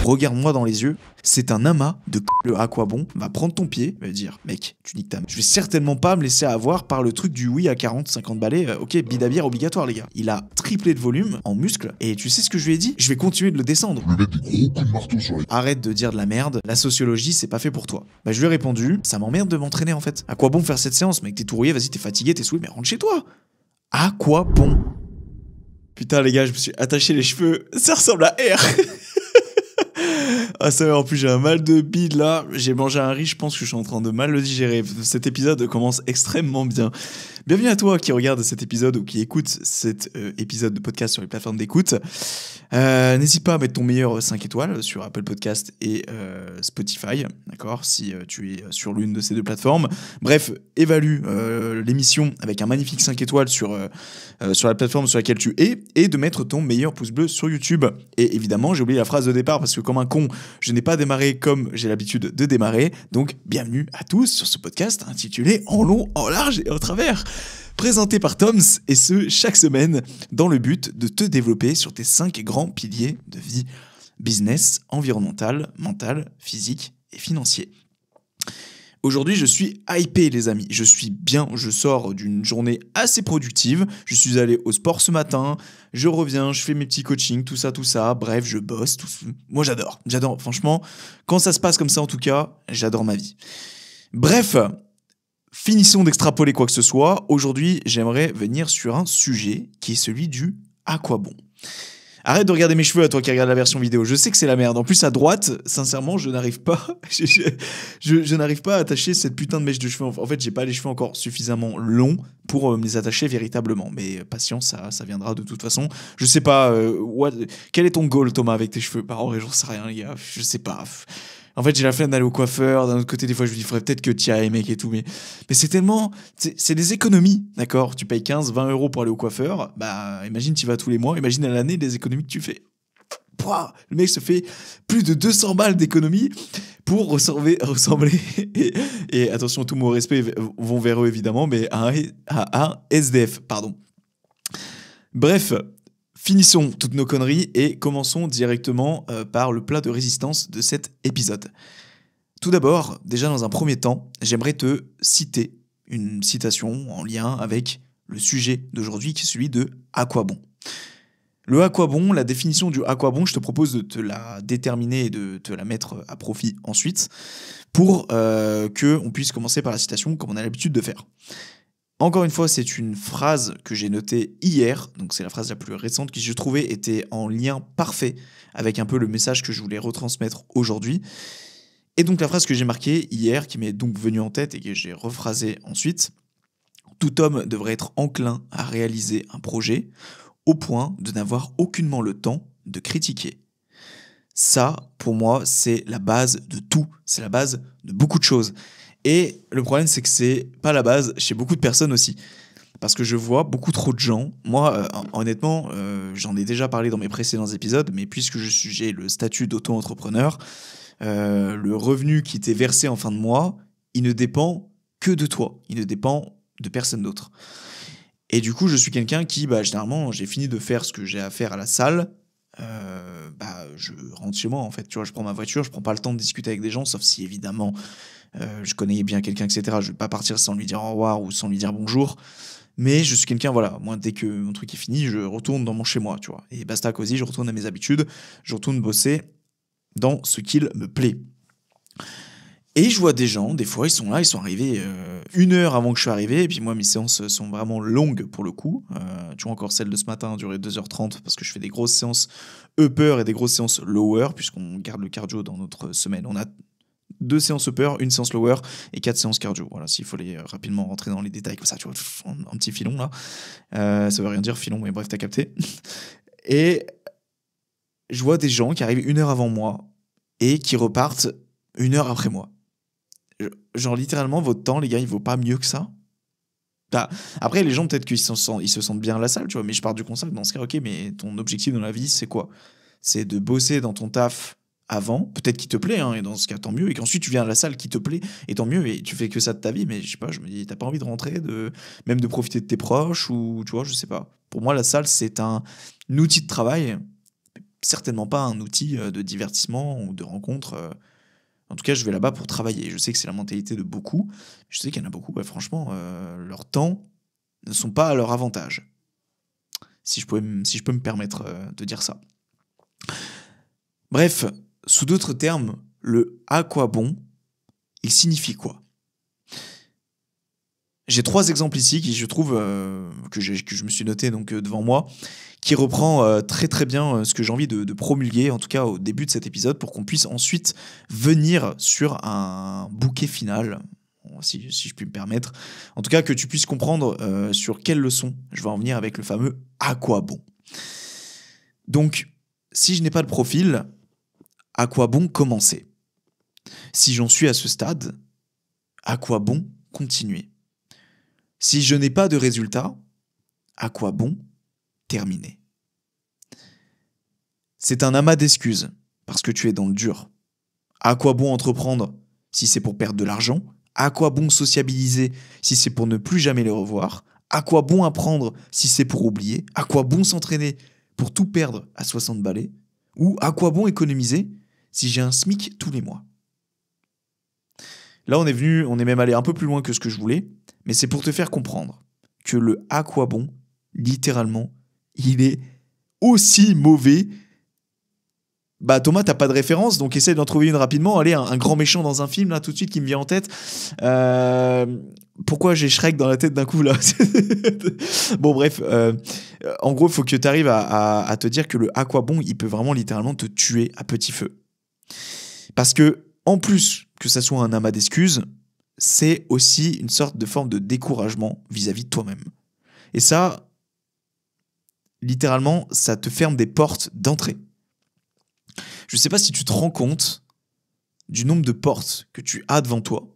regarde-moi dans les yeux, c'est un amas de le à quoi bon, va prendre ton pied, va dire, mec, tu niques ta mère. Je vais certainement pas me laisser avoir par le truc du oui à 40, 50 balais, ok, bidabière obligatoire les gars. Il a triplé de volume en muscle, et tu sais ce que je lui ai dit? Je vais continuer de le descendre. Lui mettre des gros coups de marteau sur les... Arrête de dire de la merde, la sociologie c'est pas fait pour toi. Bah je lui ai répondu, ça m'emmerde de m'entraîner en fait. À quoi bon faire cette séance, mec, t'es tout rouillé, vas-y, t'es fatigué, t'es saoulé, mais rentre chez toi. À quoi bon? Putain les gars, je me suis attaché les cheveux, ça ressemble à R. Ah ça va, en plus j'ai un mal de bide là, j'ai mangé un riz, je pense que je suis en train de mal le digérer. Cet épisode commence extrêmement bien. Bienvenue à toi qui regarde cet épisode ou qui écoute cet épisode de podcast sur les plateformes d'écoute. N'hésite pas à mettre ton meilleur 5 étoiles sur Apple Podcast et Spotify, d'accord, si tu es sur l'une de ces deux plateformes. Bref, évalue l'émission avec un magnifique 5 étoiles sur la plateforme sur laquelle tu es et de mettre ton meilleur pouce bleu sur YouTube. Et évidemment, j'ai oublié la phrase de départ parce que comme un con, je n'ai pas démarré comme j'ai l'habitude de démarrer. Donc, bienvenue à tous sur ce podcast intitulé En long, en large et en travers. Présenté par Toms, et ce, chaque semaine, dans le but de te développer sur tes 5 grands piliers de vie. Business, environnemental, mental, physique et financier. Aujourd'hui, je suis hypé, les amis. Je suis bien, je sors d'une journée assez productive. Je suis allé au sport ce matin, je reviens, je fais mes petits coachings, tout ça. Bref, je bosse. Moi, j'adore. Franchement, quand ça se passe comme ça, en tout cas, j'adore ma vie. Bref, finissons d'extrapoler quoi que ce soit. Aujourd'hui, j'aimerais venir sur un sujet qui est celui du à quoi bon. Arrête de regarder mes cheveux à toi qui regarde la version vidéo. Je sais que c'est la merde. En plus, à droite, sincèrement, je n'arrive pas. Je n'arrive pas à attacher cette putain de mèche de cheveux. En fait, j'ai pas les cheveux encore suffisamment longs pour me les attacher véritablement. Mais patience, ça viendra de toute façon. Je sais pas. Quel est ton goal, Thomas, avec tes cheveux? Par an, j'en sais rien, les gars. Je sais pas. En fait, j'ai la flemme d'aller au coiffeur. D'un autre côté, des fois, je me dis, faudrait peut-être que tu y ailles, mec, et tout. Mais c'est tellement... C'est des économies, d'accord? Tu payes 15, 20 euros pour aller au coiffeur. Bah, imagine, tu y vas tous les mois. Imagine à l'année les économies que tu fais. Pouah, le mec se fait plus de 200 balles d'économies pour ressembler et attention, tout mon respect vont vers eux, évidemment, mais à un SDF, pardon. Bref... Finissons toutes nos conneries et commençons directement par le plat de résistance de cet épisode. Tout d'abord, déjà dans un premier temps, j'aimerais te citer une citation en lien avec le sujet d'aujourd'hui qui est celui de « à quoi bon ». Le à quoi bon, la définition du à quoi bon, je te propose de te la déterminer et de te la mettre à profit ensuite pour qu'on puisse commencer par la citation comme on a l'habitude de faire. Encore une fois, c'est une phrase que j'ai notée hier, donc c'est la phrase la plus récente qui, je trouvais, était en lien parfait avec un peu le message que je voulais retransmettre aujourd'hui. Et donc la phrase que j'ai marquée hier, qui m'est donc venue en tête et que j'ai rephrasée ensuite, « Tout homme devrait être enclin à réaliser un projet au point de n'avoir aucunement le temps de critiquer. » Ça, pour moi, c'est la base de tout, c'est la base de beaucoup de choses. Et le problème, c'est que c'est pas la base chez beaucoup de personnes aussi. Parce que je vois beaucoup trop de gens. Moi, honnêtement, j'en ai déjà parlé dans mes précédents épisodes, mais puisque j'ai le statut d'auto-entrepreneur, le revenu qui t'est versé en fin de mois, il ne dépend que de toi. Il ne dépend de personne d'autre. Et du coup, je suis quelqu'un qui, généralement, j'ai fini de faire ce que j'ai à faire à la salle. Je rentre chez moi, en fait. Tu vois, je prends ma voiture, je prends pas le temps de discuter avec des gens, sauf si, évidemment... je connais bien quelqu'un, etc. Je vais pas partir sans lui dire au revoir ou sans lui dire bonjour. Mais je suis quelqu'un, voilà, moi, dès que mon truc est fini, je retourne dans mon chez-moi, tu vois. Et basta cosy, je retourne à mes habitudes, je retourne bosser dans ce qu'il me plaît. Et je vois des gens, des fois, ils sont là, ils sont arrivés 1 heure avant que je sois arrivé, et puis moi, mes séances sont vraiment longues pour le coup. Tu vois, encore celle de ce matin a duré 2h30 parce que je fais des grosses séances upper et des grosses séances lower, puisqu'on garde le cardio dans notre semaine. On a 2 séances upper, 1 séance lower et 4 séances cardio. Voilà, s'il faut aller rapidement rentrer dans les détails comme ça, tu vois, un petit filon là. Ça veut rien dire filon, mais bref, t'as capté. Et je vois des gens qui arrivent 1 heure avant moi et qui repartent 1 heure après moi. Genre littéralement, votre temps, les gars, il vaut pas mieux que ça. Après, les gens, peut-être qu'ils se sentent bien à la salle, tu vois, mais je pars du concept, dans ce cas, ok, mais ton objectif dans la vie, c'est quoi? C'est de bosser dans ton taf avant, peut-être qu'il te plaît, hein, et dans ce cas, tant mieux, et qu'ensuite tu viens à la salle qui te plaît, et tant mieux, et tu fais que ça de ta vie, mais je sais pas, je me dis, t'as pas envie de rentrer, même de profiter de tes proches, ou tu vois, je sais pas. Pour moi, la salle, c'est un outil de travail, certainement pas un outil de divertissement ou de rencontre. En tout cas, je vais là-bas pour travailler. Je sais que c'est la mentalité de beaucoup. Je sais qu'il y en a beaucoup, franchement, leur temps ne sont pas à leur avantage. Si je peux me permettre de dire ça. Bref, sous d'autres termes, le à quoi bon, il signifie quoi? J'ai 3 exemples ici qui, je trouve, que je me suis noté donc devant moi, qui reprend très très bien ce que j'ai envie de promulguer, en tout cas au début de cet épisode, pour qu'on puisse ensuite venir sur un bouquet final, si je puis me permettre. En tout cas, que tu puisses comprendre sur quelle leçon je vais en venir avec le fameux à quoi bon. Donc, si je n'ai pas de profil, à quoi bon commencer? Si j'en suis à ce stade, à quoi bon continuer? Si je n'ai pas de résultat, à quoi bon terminer? C'est un amas d'excuses, parce que tu es dans le dur. À quoi bon entreprendre si c'est pour perdre de l'argent? À quoi bon sociabiliser si c'est pour ne plus jamais les revoir? À quoi bon apprendre si c'est pour oublier? À quoi bon s'entraîner pour tout perdre à 60 balais? Ou à quoi bon économiser si j'ai un SMIC tous les mois? Là, on est même allé un peu plus loin que ce que je voulais, mais c'est pour te faire comprendre que le à quoi bon, littéralement, il est aussi mauvais. Bah Thomas, t'as pas de référence, donc essaie d'en trouver une rapidement. Allez, un grand méchant dans un film, là, tout de suite, qui me vient en tête. Pourquoi j'ai Shrek dans la tête d'un coup, là? Bon, bref. En gros, il faut que tu arrives à te dire que le à quoi bon, il peut vraiment littéralement te tuer à petit feu. Parce que, en plus que ça soit un amas d'excuses, c'est aussi une sorte de forme de découragement vis-à-vis de toi-même. Et ça, littéralement, ça te ferme des portes d'entrée. Je ne sais pas si tu te rends compte du nombre de portes que tu as devant toi.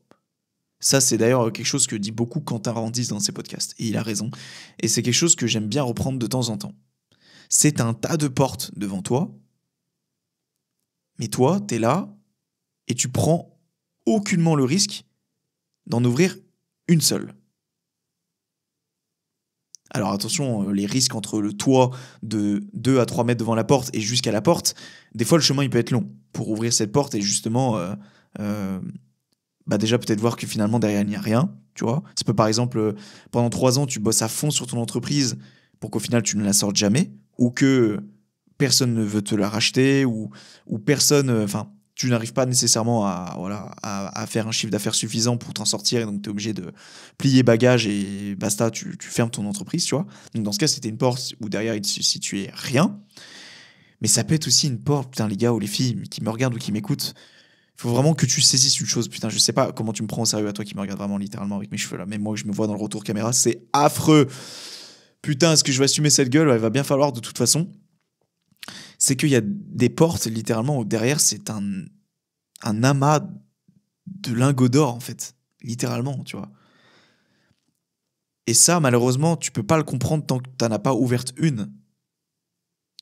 Ça, c'est d'ailleurs quelque chose que dit beaucoup Quentin Randis dans ses podcasts. Et il a raison. Et c'est quelque chose que j'aime bien reprendre de temps en temps. C'est un tas de portes devant toi. Mais toi, t'es là et tu prends aucunement le risque d'en ouvrir une seule. Alors attention, les risques entre le toit de 2 à 3 mètres devant la porte et jusqu'à la porte, des fois le chemin il peut être long pour ouvrir cette porte et justement, déjà peut-être voir que finalement derrière il n'y a rien, tu vois. Ça peut par exemple, pendant 3 ans tu bosses à fond sur ton entreprise pour qu'au final tu ne la sortes jamais, ou que personne ne veut te la racheter, ou personne, tu n'arrives pas nécessairement à faire un chiffre d'affaires suffisant pour t'en sortir, et donc tu es obligé de plier bagages et basta, tu fermes ton entreprise, tu vois. Donc dans ce cas, c'était une porte où derrière il se situait rien. Mais ça peut être aussi une porte, putain, les gars ou les filles qui me regardent ou qui m'écoutent, il faut vraiment que tu saisisses une chose. Putain, je sais pas comment tu me prends au sérieux à toi qui me regarde vraiment littéralement avec mes cheveux là. Même moi, je me vois dans le retour caméra, c'est affreux. Putain, est-ce que je vais assumer cette gueule? Il va bien falloir de toute façon. C'est qu'il y a des portes, littéralement, où derrière, c'est un amas de lingots d'or, en fait. Littéralement, tu vois. Et ça, malheureusement, tu peux pas le comprendre tant que t'en as pas ouverte une.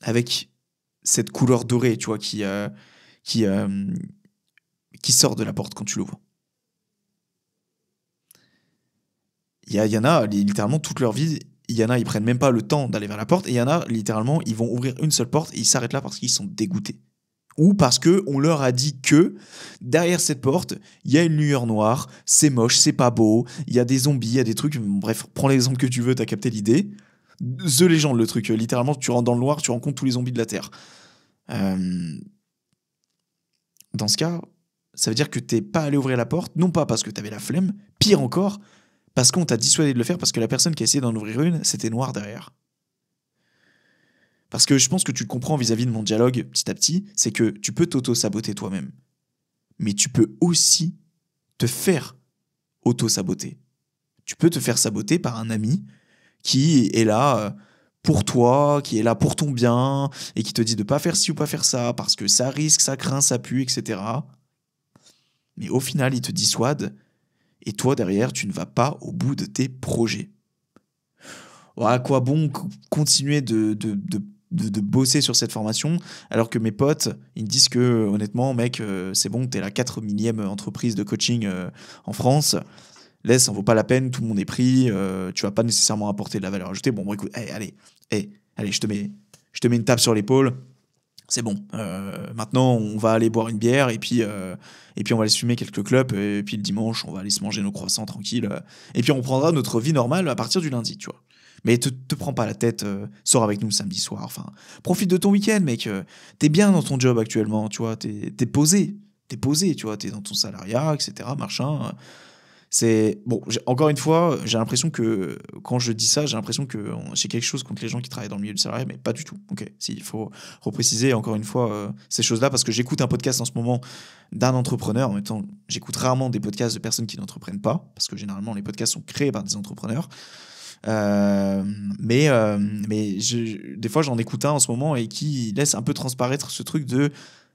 Avec cette couleur dorée, tu vois, qui sort de la porte quand tu l'ouvres. Il y en a, littéralement, toute leur vie, il y en a, ils prennent même pas le temps d'aller vers la porte, et il y en a, littéralement, ils vont ouvrir une seule porte et ils s'arrêtent là parce qu'ils sont dégoûtés. Ou parce qu'on leur a dit que derrière cette porte, il y a une lueur noire, c'est moche, c'est pas beau, il y a des zombies, il y a des trucs, bref, prends l'exemple que tu veux, t'as capté l'idée. The Legend, le truc, littéralement, tu rentres dans le noir, tu rencontres tous les zombies de la Terre. Dans ce cas, ça veut dire que t'es pas allé ouvrir la porte, non pas parce que t'avais la flemme, pire encore, parce qu'on t'a dissuadé de le faire, parce que la personne qui a essayé d'en ouvrir une, c'était noir derrière. Parce que je pense que tu le comprends vis-à-vis de mon dialogue petit à petit, c'est que tu peux t'auto-saboter toi-même. Mais tu peux aussi te faire auto-saboter. Tu peux te faire saboter par un ami qui est là pour toi, qui est là pour ton bien, et qui te dit de pas faire ci ou pas faire ça, parce que ça risque, ça craint, ça pue, etc. Mais au final, il te dissuade, et toi, derrière, tu ne vas pas au bout de tes projets. À quoi bon continuer de bosser sur cette formation alors que mes potes ils me disent que honnêtement mec c'est bon, t'es la 4 millième entreprise de coaching en France, laisse, ça en vaut pas la peine, tout le monde est pris, tu vas pas nécessairement apporter de la valeur ajoutée. Bon écoute, allez, je te mets une tape sur l'épaule, c'est bon. Maintenant, on va aller boire une bière et puis on va aller se fumer quelques clopes et puis le dimanche, on va aller se manger nos croissants tranquille. Et puis on reprendra notre vie normale à partir du lundi, tu vois. Mais te prends pas la tête, sors avec nous le samedi soir. Enfin, profite de ton week-end, mec. T'es bien dans ton job actuellement, tu vois. T'es posé. T'es posé, tu vois. T'es dans ton salariat, etc. Machin. C'est bon. Encore une fois, j'ai l'impression que quand je dis ça, j'ai l'impression que j'ai quelque chose contre les gens qui travaillent dans le milieu du salariat, mais pas du tout. Ok, si, il faut repréciser encore une fois ces choses-là parce que j'écoute un podcast en ce moment d'un entrepreneur. En même temps, j'écoute rarement des podcasts de personnes qui n'entreprennent pas parce que généralement les podcasts sont créés par des entrepreneurs. Des fois, j'en écoute un en ce moment et qui laisse un peu transparaître ce truc de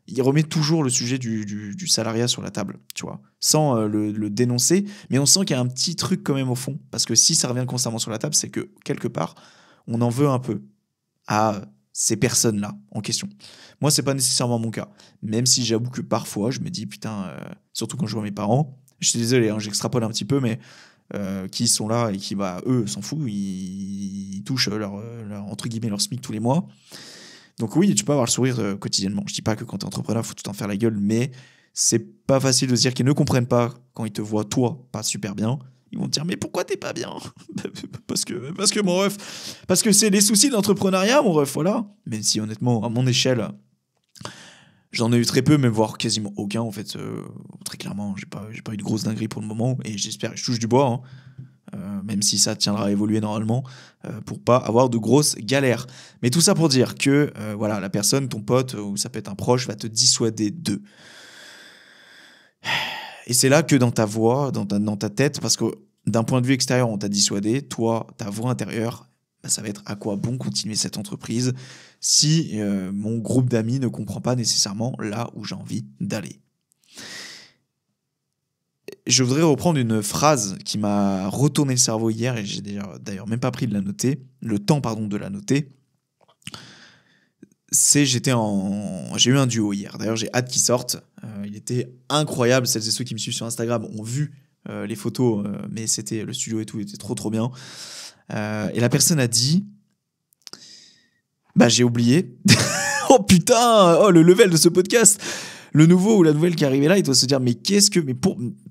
il remet toujours le sujet du salariat sur la table, tu vois, sans le dénoncer, mais on sent qu'il y a un petit truc quand même au fond, parce que si ça revient constamment sur la table, c'est que quelque part, on en veut un peu à ces personnes-là en question. Moi, c'est pas nécessairement mon cas, même si j'avoue que parfois, je me dis, putain, surtout quand je vois mes parents, je suis désolé, hein, j'extrapole un petit peu, mais qui sont là et qui, bah, eux, s'en foutent, ils touchent entre guillemets, leur SMIC tous les mois. Donc oui, tu peux avoir le sourire quotidiennement. Je dis pas que quand t'es entrepreneur, faut tout en faire la gueule, mais c'est pas facile de se dire qu'ils ne comprennent pas quand ils te voient, toi, pas super bien. Ils vont te dire, mais pourquoi t'es pas bien? Parce que mon ref, parce que c'est les soucis d'entrepreneuriat, mon ref, voilà. Même si honnêtement, à mon échelle, j'en ai eu très peu, même voire quasiment aucun, en fait. Très clairement, j'ai pas eu de grosse dinguerie pour le moment, et j'espère, je touche du bois, hein. Même si ça tiendra à évoluer normalement, pour pas avoir de grosses galères. Mais tout ça pour dire que voilà, la personne, ton pote, ou ça peut être un proche, va te dissuader d'eux. Et c'est là que dans ta voix, dans ta tête, parce que d'un point de vue extérieur, on t'a dissuadé, toi, ta voix intérieure, bah, ça va être à quoi bon continuer cette entreprise si mon groupe d'amis ne comprend pas nécessairement là où j'ai envie d'aller. Je voudrais reprendre une phrase qui m'a retourné le cerveau hier et j'ai d'ailleurs même pas pris de la noter, le temps pardon de la noter. J'ai eu un duo hier. D'ailleurs, j'ai hâte qu'il sorte. Il était incroyable. Celles et ceux qui me suivent sur Instagram ont vu les photos, mais c'était le studio et tout était trop bien. Et la personne a dit, bah j'ai oublié. Oh putain, oh le level de ce podcast. Le nouveau ou la nouvelle qui est arrivée là, il doit se dire mais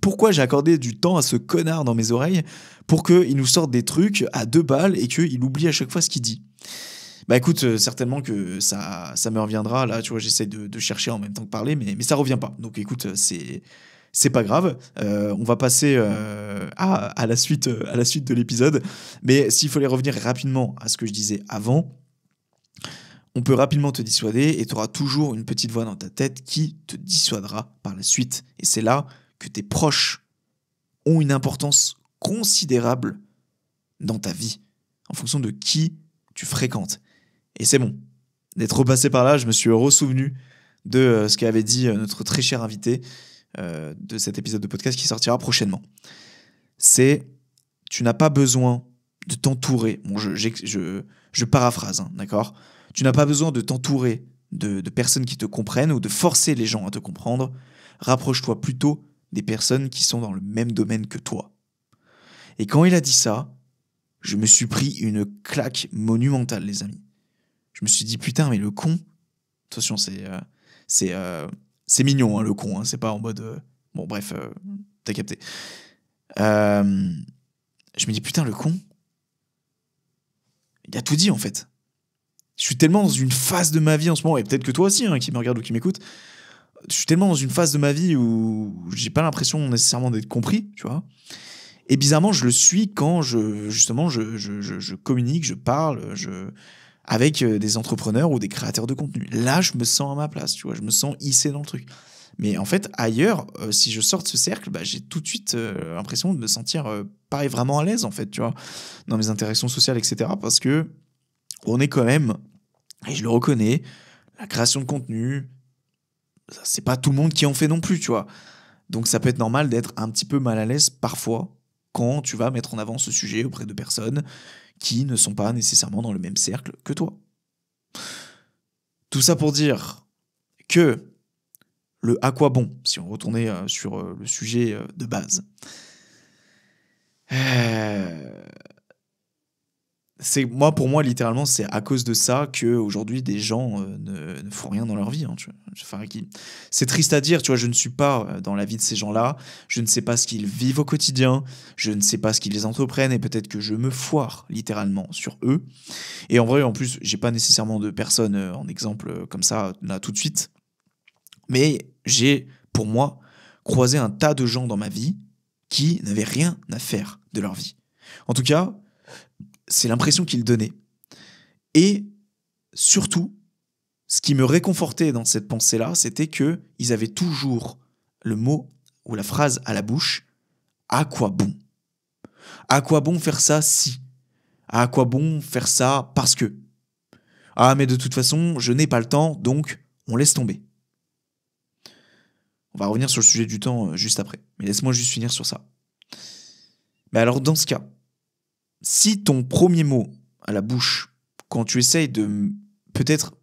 pourquoi j'ai accordé du temps à ce connard dans mes oreilles pour qu'il nous sorte des trucs à 2 balles et qu'il oublie à chaque fois ce qu'il dit. Bah écoute, certainement que ça me reviendra. Là, tu vois, j'essaie de chercher en même temps que parler, mais ça revient pas. Donc écoute, c'est pas grave. On va passer à la suite de l'épisode. Mais s'il fallait revenir rapidement à ce que je disais avant, on peut rapidement te dissuader et tu auras toujours une petite voix dans ta tête qui te dissuadera par la suite. Et c'est là que tes proches ont une importance considérable dans ta vie, en fonction de qui tu fréquentes. Et c'est bon. D'être repassé par là, je me suis ressouvenu de ce qu'avait dit notre très cher invité de cet épisode de podcast qui sortira prochainement. C'est, tu n'as pas besoin de t'entourer. Bon, je paraphrase, hein, d'accord ? Tu n'as pas besoin de t'entourer de personnes qui te comprennent ou de forcer les gens à te comprendre. Rapproche-toi plutôt des personnes qui sont dans le même domaine que toi. Et quand il a dit ça, je me suis pris une claque monumentale, les amis. Je me suis dit, putain, mais le con... Attention, c'est mignon, hein, le con. Hein, c'est pas en mode... bon, bref, t'as capté. Je me dis, putain, le con, il a tout dit, en fait. Je suis tellement dans une phase de ma vie en ce moment, et peut-être que toi aussi, hein, qui me regarde ou qui m'écoute, je suis tellement dans une phase de ma vie où j'ai pas l'impression nécessairement d'être compris, tu vois. Et bizarrement, je le suis quand je communique, je parle, avec des entrepreneurs ou des créateurs de contenu. Là, je me sens à ma place, tu vois, je me sens hissé dans le truc. Mais en fait, ailleurs, si je sors de ce cercle, bah, j'ai tout de suite l'impression de me sentir pas vraiment à l'aise, en fait, tu vois, dans mes interactions sociales, etc. Parce que on est quand même, et je le reconnais, la création de contenu, c'est pas tout le monde qui en fait non plus, tu vois. Donc ça peut être normal d'être un petit peu mal à l'aise parfois quand tu vas mettre en avant ce sujet auprès de personnes qui ne sont pas nécessairement dans le même cercle que toi. Tout ça pour dire que le à quoi bon, si on retournait sur le sujet de base, Pour moi, littéralement, c'est à cause de ça que aujourd'hui des gens ne font rien dans leur vie, hein, tu vois. Enfin, c'est triste à dire, tu vois. Je ne suis pas dans la vie de ces gens-là. Je ne sais pas ce qu'ils vivent au quotidien. Je ne sais pas ce qu'ils entreprennent et peut-être que je me foire littéralement sur eux. Et en vrai, en plus, j'ai pas nécessairement de personnes en exemple comme ça là tout de suite. Mais j'ai, pour moi, croisé un tas de gens dans ma vie qui n'avaient rien à faire de leur vie. En tout cas, c'est l'impression qu'ils donnaient. Et surtout, ce qui me réconfortait dans cette pensée-là, c'était que ils avaient toujours le mot ou la phrase à la bouche. À quoi bon? À quoi bon faire ça si? À quoi bon faire ça parce que? Ah, mais de toute façon, je n'ai pas le temps, donc on laisse tomber. On va revenir sur le sujet du temps juste après. Mais laisse-moi juste finir sur ça. Mais alors, dans ce cas, si ton premier mot à la bouche, quand tu essayes de peut-être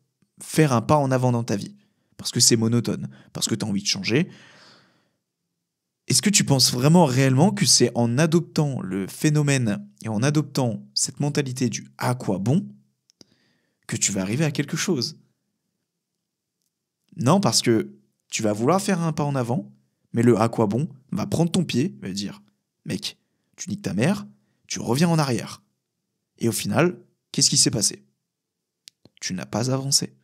faire un pas en avant dans ta vie, parce que c'est monotone, parce que tu as envie de changer, est-ce que tu penses vraiment réellement que c'est en adoptant le phénomène et en adoptant cette mentalité du à quoi bon que tu vas arriver à quelque chose? Non, parce que tu vas vouloir faire un pas en avant, mais le à quoi bon va prendre ton pied, va dire mec, tu niques ta mère, tu reviens en arrière. Et au final, qu'est-ce qui s'est passé? Tu n'as pas avancé.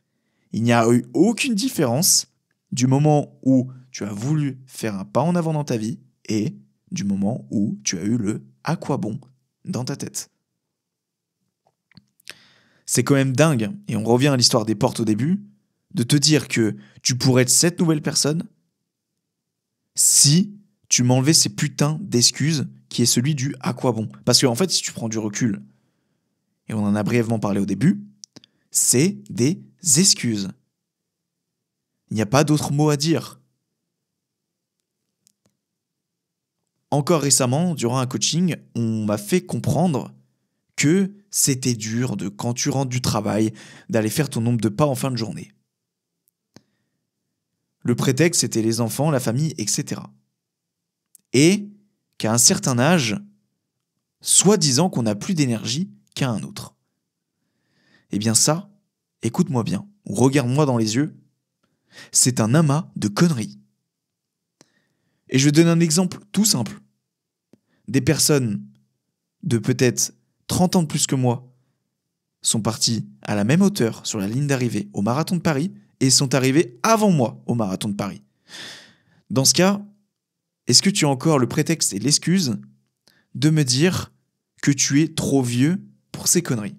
Il n'y a eu aucune différence du moment où tu as voulu faire un pas en avant dans ta vie et du moment où tu as eu le à quoi bon dans ta tête. C'est quand même dingue, et on revient à l'histoire des portes au début, de te dire que tu pourrais être cette nouvelle personne si tu m'enlevais ces putains d'excuses qui est celui du à quoi bon. Parce qu'en fait, si tu prends du recul, et on en a brièvement parlé au début, c'est des excuses. Il n'y a pas d'autre mot à dire. Encore récemment, durant un coaching, on m'a fait comprendre que c'était dur de, quand tu rentres du travail, d'aller faire ton nombre de pas en fin de journée. Le prétexte, c'était les enfants, la famille, etc. Et qu'à un certain âge, soi-disant qu'on n'a plus d'énergie qu'à un autre. Eh bien ça, écoute-moi bien, ou regarde-moi dans les yeux, c'est un amas de conneries. Et je donne un exemple tout simple. Des personnes de peut-être 30 ans de plus que moi sont partis à la même hauteur sur la ligne d'arrivée au marathon de Paris et sont arrivés avant moi au marathon de Paris. Dans ce cas, est-ce que tu as encore le prétexte et l'excuse de me dire que tu es trop vieux pour ces conneries?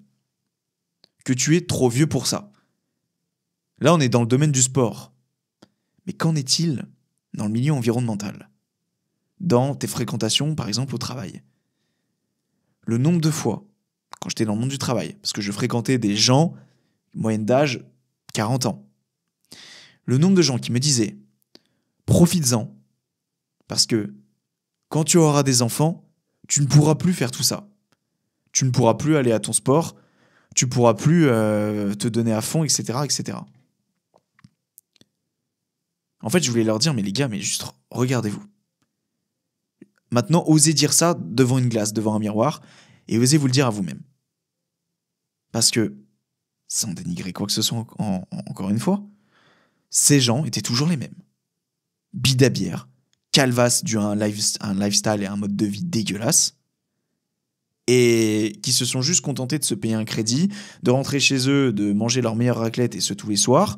Que tu es trop vieux pour ça? Là, on est dans le domaine du sport. Mais qu'en est-il dans le milieu environnemental? Dans tes fréquentations, par exemple, au travail? Le nombre de fois, quand j'étais dans le monde du travail, parce que je fréquentais des gens, moyenne d'âge, 40 ans, le nombre de gens qui me disaient « profites-en, parce que quand tu auras des enfants, tu ne pourras plus faire tout ça. Tu ne pourras plus aller à ton sport, tu ne pourras plus te donner à fond, etc., etc. » En fait, je voulais leur dire « mais les gars, mais juste regardez-vous. Maintenant, osez dire ça devant une glace, devant un miroir, et osez vous le dire à vous-même. Parce que, sans dénigrer quoi que ce soit encore une fois, ces gens étaient toujours les mêmes. Bidabières, calvasses dû à un lifestyle et un mode de vie dégueulasse, et qui se sont juste contentés de se payer un crédit, de rentrer chez eux, de manger leur meilleure raclette et ce tous les soirs,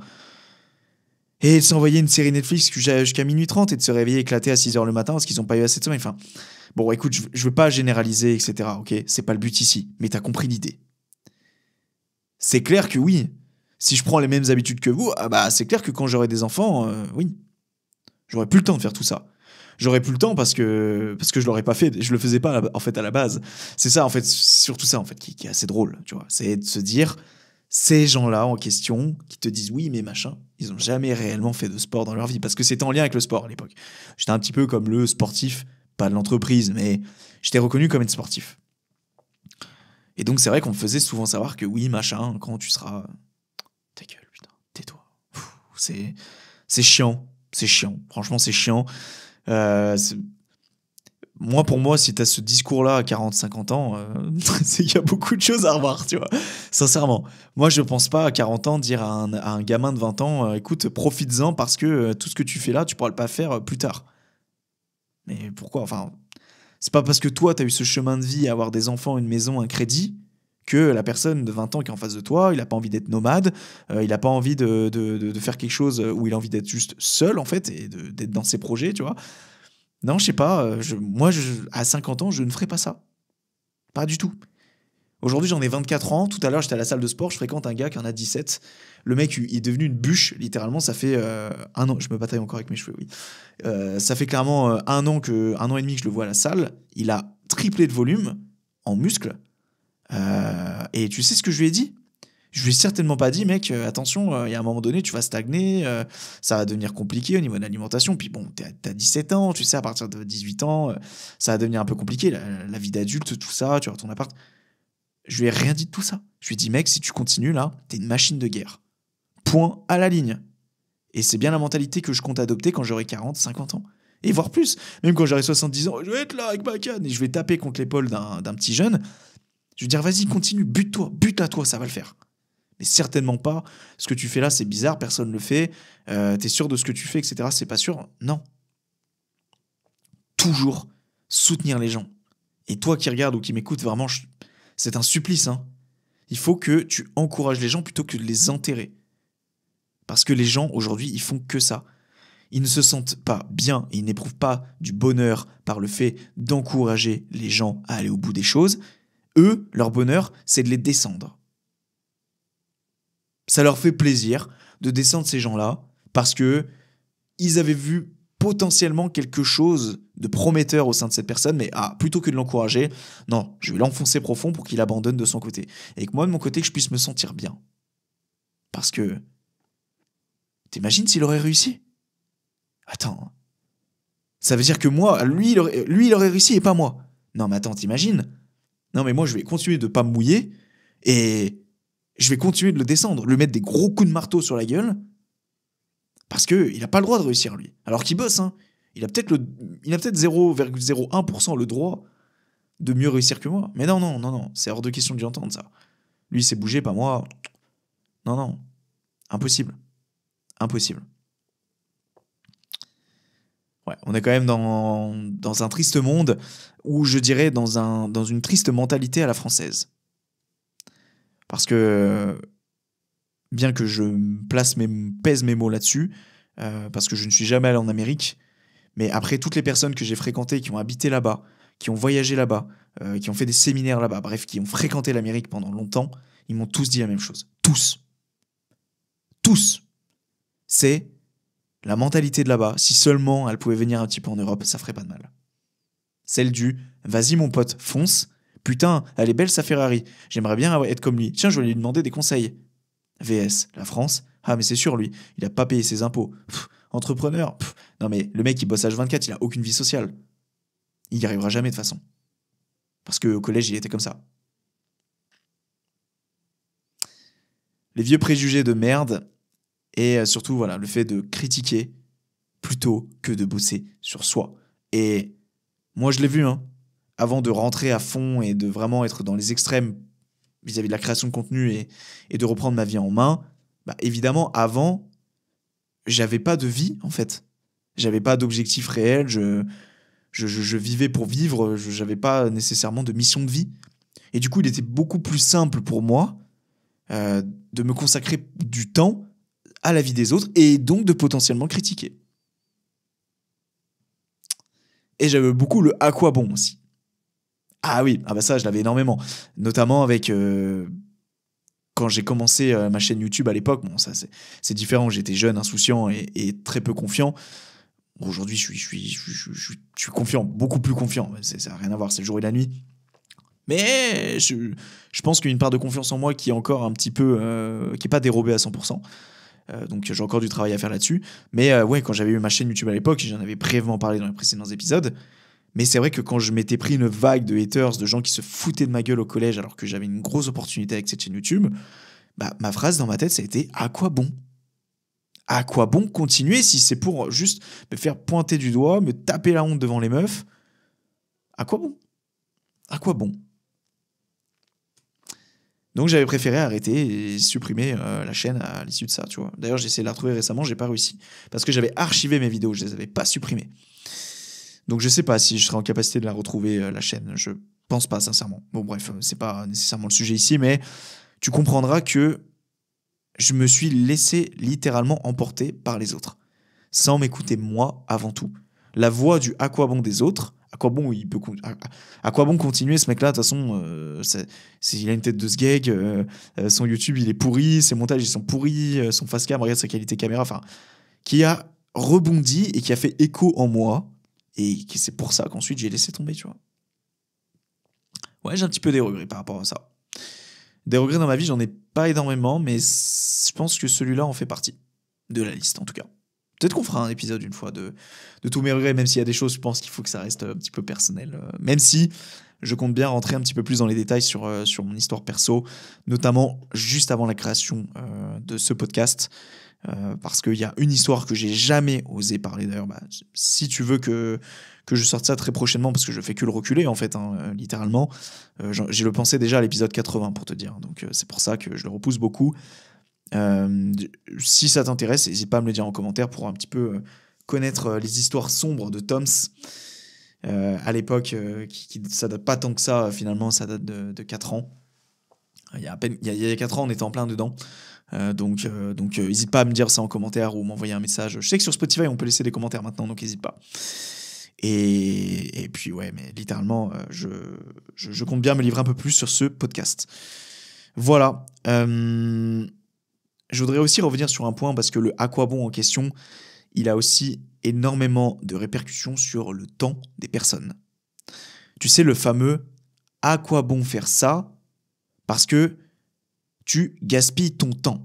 et de s'envoyer une série Netflix jusqu'à minuit 30 et de se réveiller éclaté à 6h le matin parce qu'ils n'ont pas eu assez de sommeil. Enfin, bon, écoute, je veux pas généraliser, etc., ok? C'est pas le but ici, mais t'as compris l'idée. C'est clair que oui, si je prends les mêmes habitudes que vous, ah bah c'est clair que quand j'aurai des enfants, oui, j'aurai plus le temps de faire tout ça. J'aurais plus le temps parce que je l'aurais pas fait, je le faisais pas en fait à la base. C'est ça en fait, surtout ça en fait qui est assez drôle, tu vois. C'est de se dire ces gens-là en question qui te disent oui mais machin, ils ont jamais réellement fait de sport dans leur vie parce que c'était en lien avec le sport à l'époque. J'étais un petit peu comme le sportif, pas de l'entreprise, mais j'étais reconnu comme être sportif. Et donc c'est vrai qu'on me faisait souvent savoir que oui machin, quand tu seras, ta gueule putain, tais-toi. C'est chiant, c'est chiant. Franchement c'est chiant. Moi, pour moi, si t'as ce discours-là à 40, 50 ans, c'est qu'il y a beaucoup de choses à revoir, tu vois. Sincèrement. Moi, je pense pas à 40 ans dire à un gamin de 20 ans, écoute, profites-en parce que tout ce que tu fais là, tu pourras le pas faire plus tard. Mais pourquoi? Enfin, c'est pas parce que toi, t'as eu ce chemin de vie, avoir des enfants, une maison, un crédit, que la personne de 20 ans qui est en face de toi, il a pas envie d'être nomade, il a pas envie de faire quelque chose où il a envie d'être juste seul, en fait, et d'être dans ses projets, tu vois. Non, je sais pas. À 50 ans, je ne ferai pas ça. Pas du tout. Aujourd'hui, j'en ai 24 ans. Tout à l'heure, j'étais à la salle de sport. Je fréquente un gars qui en a 17. Le mec, il est devenu une bûche. Littéralement, ça fait un an. Je me bataille encore avec mes cheveux, oui. Ça fait clairement un an et demi que je le vois à la salle. Il a triplé de volume en muscles. Et tu sais ce que je lui ai dit? Je lui ai certainement pas dit, mec, attention, il y a un moment donné, tu vas stagner, ça va devenir compliqué au niveau de l'alimentation. Puis bon, t'as 17 ans, tu sais, à partir de 18 ans, ça va devenir un peu compliqué, la vie d'adulte, tout ça, tu vas ton appart. Je lui ai rien dit de tout ça. Je lui ai dit, mec, si tu continues là, t'es une machine de guerre. Point à la ligne. Et c'est bien la mentalité que je compte adopter quand j'aurai 40, 50 ans. Et voire plus. Même quand j'aurai 70 ans, je vais être là avec ma canne et je vais taper contre l'épaule d'un petit jeune. Je vais dire, vas-y, continue, bute-toi, bute à toi, ça va le faire. Mais certainement pas. Ce que tu fais là, c'est bizarre, personne ne le fait. T'es sûr de ce que tu fais, etc. C'est pas sûr. Non. Toujours soutenir les gens. Et toi qui regardes ou qui m'écoutes, vraiment, c'est un supplice. Hein. Il faut que tu encourages les gens plutôt que de les enterrer. Parce que les gens, aujourd'hui, ils font que ça. Ils ne se sentent pas bien et ils n'éprouvent pas du bonheur par le fait d'encourager les gens à aller au bout des choses. Eux, leur bonheur, c'est de les descendre. Ça leur fait plaisir de descendre ces gens-là parce que ils avaient vu potentiellement quelque chose de prometteur au sein de cette personne, mais plutôt que de l'encourager, non, je vais l'enfoncer profond pour qu'il abandonne de son côté. Et que moi, de mon côté, que je puisse me sentir bien. Parce que, t'imagines s'il aurait réussi? Attends, ça veut dire que moi, lui, il aurait réussi et pas moi. Non, mais attends, t'imagines? Non, mais moi, je vais continuer de pas me mouiller et je vais continuer de le descendre, le mettre des gros coups de marteau sur la gueule, parce qu'il n'a pas le droit de réussir, lui. Alors qu'il bosse, hein. Il a peut-être 0,01% le droit de mieux réussir que moi. Mais non, non, non, non, c'est hors de question de lui entendre, ça. Lui, il s'est bougé, pas moi. Non, non, impossible. Impossible. Ouais, on est quand même dans un triste monde, ou je dirais dans une triste mentalité à la française. Parce que, bien que je pèse mes mots là-dessus, parce que je ne suis jamais allé en Amérique, mais après toutes les personnes que j'ai fréquentées, qui ont habité là-bas, qui ont voyagé là-bas, qui ont fait des séminaires là-bas, bref, qui ont fréquenté l'Amérique pendant longtemps, ils m'ont tous dit la même chose. Tous. Tous. C'est la mentalité de là-bas. Si seulement elle pouvait venir un petit peu en Europe, ça ferait pas de mal. Celle du « vas-y mon pote, fonce ». Putain, elle est belle sa Ferrari. J'aimerais bien être comme lui. Tiens, je vais lui demander des conseils. VS, la France. Ah, mais c'est sûr, lui, il a pas payé ses impôts. Entrepreneur. Non, mais le mec, il bosse H24, il a aucune vie sociale. Il y arrivera jamais de toute façon. Parce qu'au collège, il était comme ça. Les vieux préjugés de merde et surtout, voilà, le fait de critiquer plutôt que de bosser sur soi. Et moi, je l'ai vu, hein. Avant de rentrer à fond et de vraiment être dans les extrêmes vis-à-vis de la création de contenu et de reprendre ma vie en main, bah évidemment, avant, j'avais pas de vie, en fait. J'avais pas d'objectif réel, je vivais pour vivre, j'avais pas nécessairement de mission de vie. Et du coup, il était beaucoup plus simple pour moi de me consacrer du temps à la vie des autres et donc de potentiellement critiquer. Et j'avais beaucoup le « à quoi bon » aussi. Ah oui, ah bah ça, je l'avais énormément. Notamment avec... quand j'ai commencé ma chaîne YouTube à l'époque, bon, ça c'est différent, j'étais jeune, insouciant et très peu confiant. Bon, aujourd'hui, je suis confiant, beaucoup plus confiant. Ça n'a rien à voir, c'est le jour et la nuit. Mais je pense qu'il y a une part de confiance en moi qui est encore un petit peu... qui n'est pas dérobée à 100%. Donc j'ai encore du travail à faire là-dessus. Mais ouais, quand j'avais eu ma chaîne YouTube à l'époque, j'en avais brièvement parlé dans les précédents épisodes, mais c'est vrai que quand je m'étais pris une vague de haters, de gens qui se foutaient de ma gueule au collège alors que j'avais une grosse opportunité avec cette chaîne YouTube, bah, ma phrase dans ma tête, ça a été « à quoi bon ?» À quoi bon continuer si c'est pour juste me faire pointer du doigt, me taper la honte devant les meufs? À quoi bon? À quoi bon? Donc j'avais préféré arrêter et supprimer la chaîne à l'issue de ça, tu vois. D'ailleurs, j'ai essayé de la retrouver récemment, j'ai pas réussi. Parce que j'avais archivé mes vidéos, je les avais pas supprimées. Donc je sais pas si je serai en capacité de la retrouver, la chaîne. Je pense pas, sincèrement. Bon, bref, c'est pas nécessairement le sujet ici, mais tu comprendras que je me suis laissé littéralement emporter par les autres. Sans m'écouter moi avant tout. La voix du à quoi bon des autres, à quoi bon il peut à quoi bon continuer ce mec là de toute façon il a une tête de sgeg, son YouTube il est pourri, ses montages ils sont pourris, son face cam regarde sa qualité caméra, enfin qui a rebondi et qui a fait écho en moi et c'est pour ça qu'ensuite j'ai laissé tomber, tu vois. Ouais, j'ai un petit peu des regrets par rapport à ça. Des regrets dans ma vie, j'en ai pas énormément, mais je pense que celui-là en fait partie de la liste en tout cas. Peut-être qu'on fera un épisode une fois de tous mes regrets, même s'il y a des choses, je pense qu'il faut que ça reste un petit peu personnel. Même si je compte bien rentrer un petit peu plus dans les détails sur mon histoire perso, notamment juste avant la création de ce podcast. Parce qu'il y a une histoire que j'ai jamais osé parler. D'ailleurs, si tu veux que je sorte ça très prochainement, parce que je fais que le reculer en fait, littéralement, j'ai le pensé déjà à l'épisode 80 pour te dire. Donc c'est pour ça que je le repousse beaucoup. Si ça t'intéresse, n'hésite pas à me le dire en commentaire pour un petit peu connaître les histoires sombres de Toms. À l'époque, ça date pas tant que ça, finalement, ça date de 4 ans. Il y a 4 ans, on était en plein dedans. Donc, n'hésite pas à me dire ça en commentaire ou m'envoyer un message. Je sais que sur Spotify, on peut laisser des commentaires maintenant, donc n'hésite pas. Et puis, ouais, mais littéralement, je compte bien me livrer un peu plus sur ce podcast. Voilà. Je voudrais aussi revenir sur un point parce que le à quoi bon en question, il a aussi énormément de répercussions sur le temps des personnes. Tu sais, le fameux à quoi bon faire ça parce que tu gaspilles ton temps.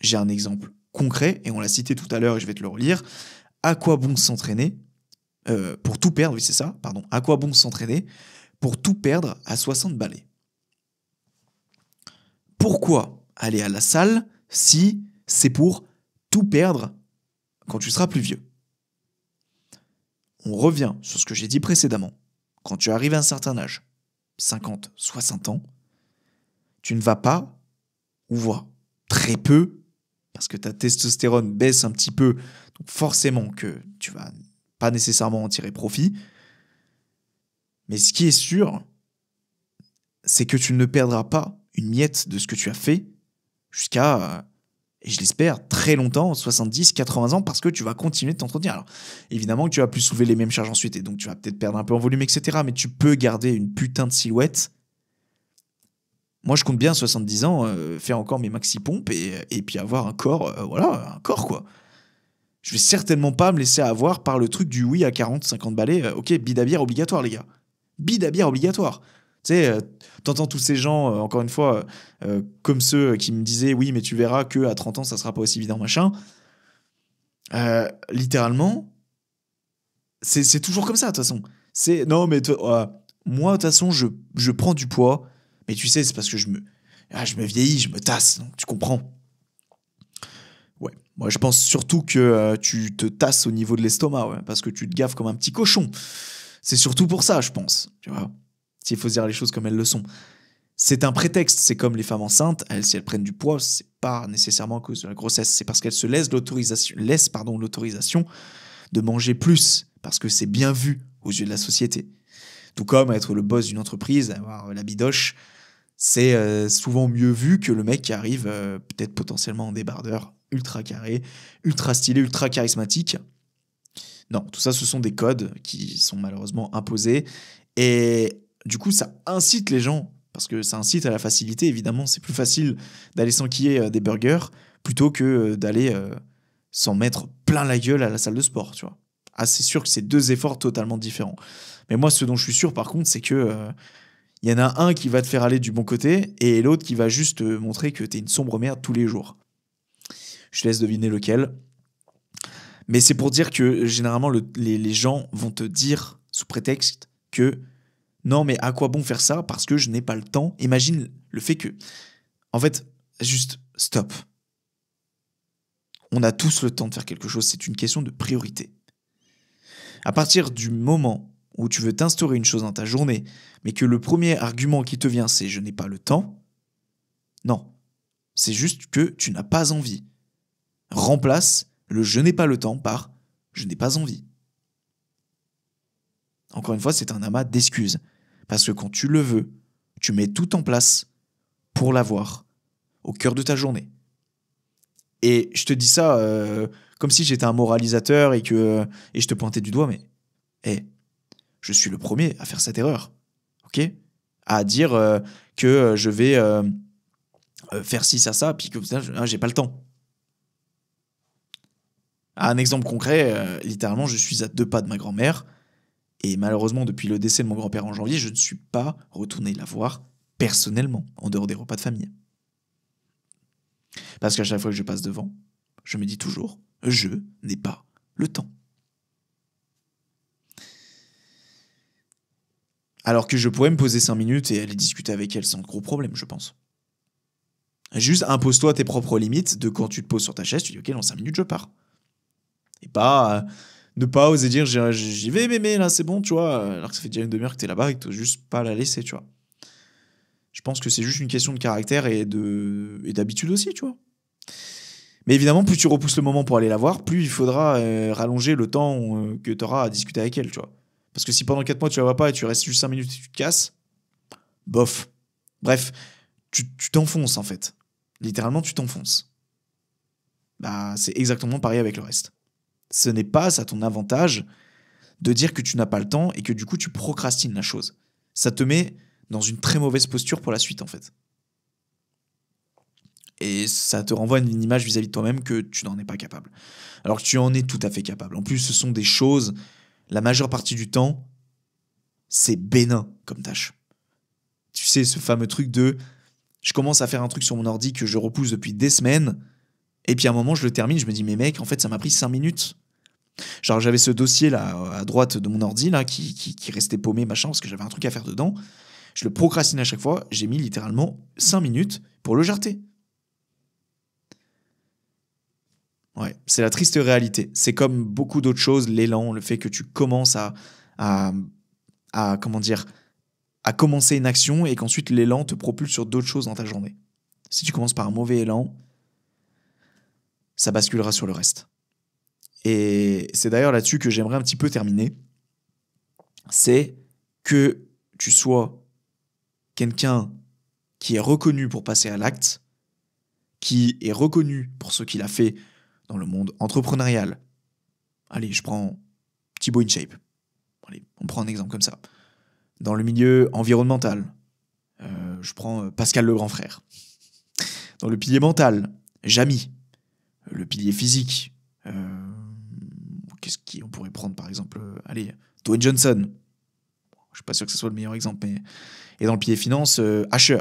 J'ai un exemple concret et on l'a cité tout à l'heure et je vais te le relire. À quoi bon s'entraîner pour tout perdre, oui c'est ça, pardon. À quoi bon s'entraîner pour tout perdre à 60 balais? Pourquoi aller à la salle si c'est pour tout perdre quand tu seras plus vieux? On revient sur ce que j'ai dit précédemment. Quand tu arrives à un certain âge, 50, 60 ans, tu ne vas pas, ou voire très peu, parce que ta testostérone baisse un petit peu, donc forcément que tu vas pas nécessairement en tirer profit. Mais ce qui est sûr, c'est que tu ne perdras pas une miette de ce que tu as fait jusqu'à, et je l'espère, très longtemps, 70, 80 ans, parce que tu vas continuer de t'entretenir. Alors, évidemment que tu vas plus soulever les mêmes charges ensuite, et donc tu vas peut-être perdre un peu en volume, etc. Mais tu peux garder une putain de silhouette. Moi, je compte bien 70 ans, faire encore mes maxi-pompes, et puis avoir un corps, voilà, un corps, quoi. Je vais certainement pas me laisser avoir par le truc du oui à 40, 50 balais. Ok, bide à bière obligatoire, les gars. Bide à bière obligatoire. Tu sais, t'entends tous ces gens, encore une fois, comme ceux qui me disaient oui, mais tu verras que à 30 ans, ça sera pas aussi évident, machin. Littéralement, c'est toujours comme ça, de toute façon. Non, mais moi, de toute façon, je prends du poids, mais tu sais, c'est parce que je me vieillis, je me tasse, donc tu comprends. Ouais, moi je pense surtout que tu te tasses au niveau de l'estomac, ouais, parce que tu te gaffes comme un petit cochon. C'est surtout pour ça, je pense, tu vois. S'il faut se dire les choses comme elles le sont. C'est un prétexte, c'est comme les femmes enceintes, elles, si elles prennent du poids, c'est pas nécessairement à cause de la grossesse, c'est parce qu'elles se laissent l'autorisation de manger plus, parce que c'est bien vu aux yeux de la société. Tout comme être le boss d'une entreprise, avoir la bidoche, c'est souvent mieux vu que le mec qui arrive peut-être potentiellement en débardeur, ultra carré, ultra stylé, ultra charismatique. Non, tout ça, ce sont des codes qui sont malheureusement imposés. Et du coup, ça incite les gens, parce que ça incite à la facilité, évidemment. C'est plus facile d'aller s'enquiller des burgers plutôt que d'aller s'en mettre plein la gueule à la salle de sport, tu vois. Ah, c'est sûr que c'est deux efforts totalement différents. Mais moi, ce dont je suis sûr, par contre, c'est que y en a un qui va te faire aller du bon côté et l'autre qui va juste te montrer que t'es une sombre merde tous les jours. Je te laisse deviner lequel. Mais c'est pour dire que généralement, les gens vont te dire sous prétexte que non, mais à quoi bon faire ça parce que je n'ai pas le temps. Imagine le fait que, en fait, juste stop. On a tous le temps de faire quelque chose, c'est une question de priorité. À partir du moment où tu veux t'instaurer une chose dans ta journée, mais que le premier argument qui te vient, c'est « je n'ai pas le temps », non. C'est juste que tu n'as pas envie. Remplace le « je n'ai pas le temps » par « je n'ai pas envie ». Encore une fois, c'est un amas d'excuses. Parce que quand tu le veux, tu mets tout en place pour l'avoir au cœur de ta journée. Et je te dis ça comme si j'étais un moralisateur et je te pointais du doigt, mais je suis le premier à faire cette erreur. Ok ? À dire que je vais faire ci, ça, puis que j'ai pas le temps. Un exemple concret, littéralement, je suis à 2 pas de ma grand-mère. Et malheureusement, depuis le décès de mon grand-père en janvier, je ne suis pas retourné la voir personnellement, en dehors des repas de famille. Parce qu'à chaque fois que je passe devant, je me dis toujours, je n'ai pas le temps. Alors que je pourrais me poser 5 minutes et aller discuter avec elle sans gros problème, je pense. Juste impose-toi tes propres limites de quand tu te poses sur ta chaise, tu dis ok, dans 5 minutes je pars. Et pas ne pas oser dire j'y vais mémé là, c'est bon, tu vois, alors que ça fait déjà une demi-heure que t'es là-bas et que t'oses juste pas la laisser, tu vois. Je pense que c'est juste une question de caractère et d'habitude aussi, tu vois. Mais évidemment, plus tu repousses le moment pour aller la voir, plus il faudra rallonger le temps que tu auras à discuter avec elle, tu vois. Parce que si pendant 4 mois tu la vois pas et tu restes juste 5 minutes et tu te casses, bof. Bref, tu t'enfonces en fait. Littéralement, tu t'enfonces. Bah, c'est exactement pareil avec le reste. Ce n'est pas à ton avantage de dire que tu n'as pas le temps et que du coup tu procrastines la chose. Ça te met dans une très mauvaise posture pour la suite en fait. Et ça te renvoie une image vis-à-vis de toi-même que tu n'en es pas capable. Alors que tu en es tout à fait capable. En plus, ce sont des choses, la majeure partie du temps, c'est bénin comme tâche. Tu sais, ce fameux truc de je commence à faire un truc sur mon ordi que je repousse depuis des semaines, et puis à un moment, je le termine, je me dis, mais mec, en fait, ça m'a pris 5 minutes. Genre, j'avais ce dossier là, à droite de mon ordi, là, qui restait paumé, machin, parce que j'avais un truc à faire dedans. Je le procrastine à chaque fois, j'ai mis littéralement 5 minutes pour le jarter. Ouais, c'est la triste réalité. C'est comme beaucoup d'autres choses, l'élan, le fait que tu commences à comment dire, à commencer une action et qu'ensuite l'élan te propulse sur d'autres choses dans ta journée. Si tu commences par un mauvais élan, ça basculera sur le reste. Et c'est d'ailleurs là-dessus que j'aimerais un petit peu terminer. C'est que tu sois quelqu'un qui est reconnu pour passer à l'acte, qui est reconnu pour ce qu'il a fait dans le monde entrepreneurial. Allez, je prends Thibaut InShape. Allez, on prend un exemple comme ça. Dans le milieu environnemental, je prends Pascal le grand frère. Dans le pilier mental, Jamy. Le pilier physique, on pourrait prendre par exemple, Dwayne Johnson. Je suis pas sûr que ce soit le meilleur exemple, mais et dans le pilier finance, Asher,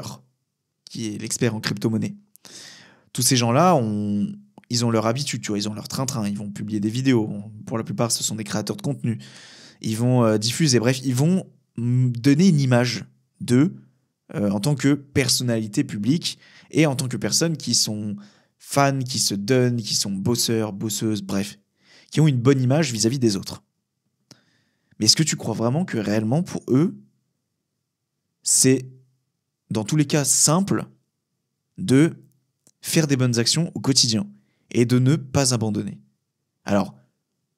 qui est l'expert en crypto-monnaie. Tous ces gens-là, ils ont leur habitude, tu vois, ils ont leur train-train, ils vont publier des vidéos. Pour la plupart, ce sont des créateurs de contenu. Ils vont diffuser, bref, ils vont donner une image d'eux en tant que personnalité publique et en tant que personnes qui sont fans, qui se donnent, qui sont bosseurs, bosseuses, bref, qui ont une bonne image vis-à-vis des autres. Mais est-ce que tu crois vraiment que réellement, pour eux, c'est, dans tous les cas, simple de faire des bonnes actions au quotidien et de ne pas abandonner? Alors,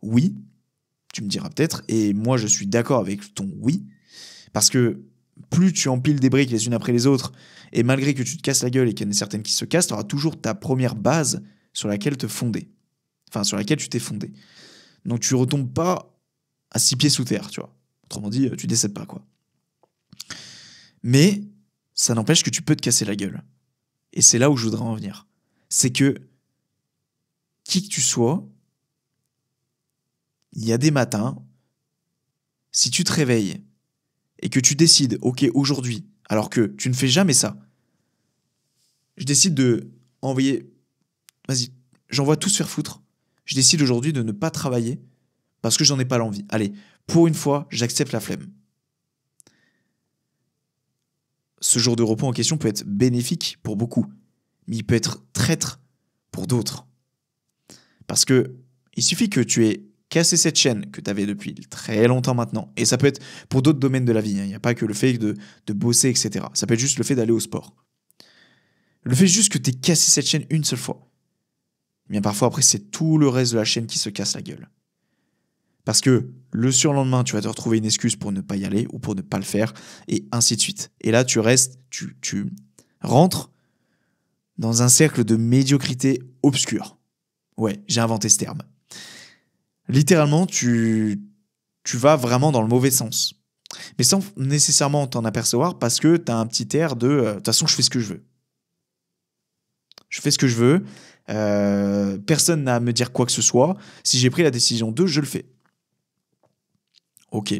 oui, tu me diras peut-être, et moi je suis d'accord avec ton oui, parce que plus tu empiles des briques les unes après les autres, et malgré que tu te casses la gueule et qu'il y en ait certaines qui se cassent, tu auras toujours ta première base sur laquelle te fonder. Enfin, sur laquelle tu t'es fondé. Donc tu retombes pas à 6 pieds sous terre, tu vois. Autrement dit, tu décèdes pas, quoi. Mais ça n'empêche que tu peux te casser la gueule. Et c'est là où je voudrais en venir. C'est que, qui que tu sois, il y a des matins, si tu te réveilles et que tu décides, ok, aujourd'hui, alors que tu ne fais jamais ça, je décide de envoyer, vas-y, j'envoie tout se faire foutre. Je décide aujourd'hui de ne pas travailler parce que j'en ai pas l'envie. Allez, pour une fois, j'accepte la flemme. Ce jour de repos en question peut être bénéfique pour beaucoup, mais il peut être traître pour d'autres. Parce que il suffit que tu aies casser cette chaîne que tu avais depuis très longtemps maintenant, et ça peut être pour d'autres domaines de la vie, il n'y a pas que le fait de bosser, etc. Ça peut être juste le fait d'aller au sport. Le fait juste que tu aies cassé cette chaîne une seule fois, eh bien parfois après c'est tout le reste de la chaîne qui se casse la gueule. Parce que le surlendemain, tu vas te retrouver une excuse pour ne pas y aller ou pour ne pas le faire, et ainsi de suite. Et là, tu rentres dans un cercle de médiocrité obscure. Ouais, j'ai inventé ce terme. Littéralement, tu vas vraiment dans le mauvais sens. Mais sans nécessairement t'en apercevoir parce que tu as un petit air de « de toute façon, je fais ce que je veux. Je fais ce que je veux. Personne n'a à me dire quoi que ce soit. Si j'ai pris la décision de, je le fais. » Ok.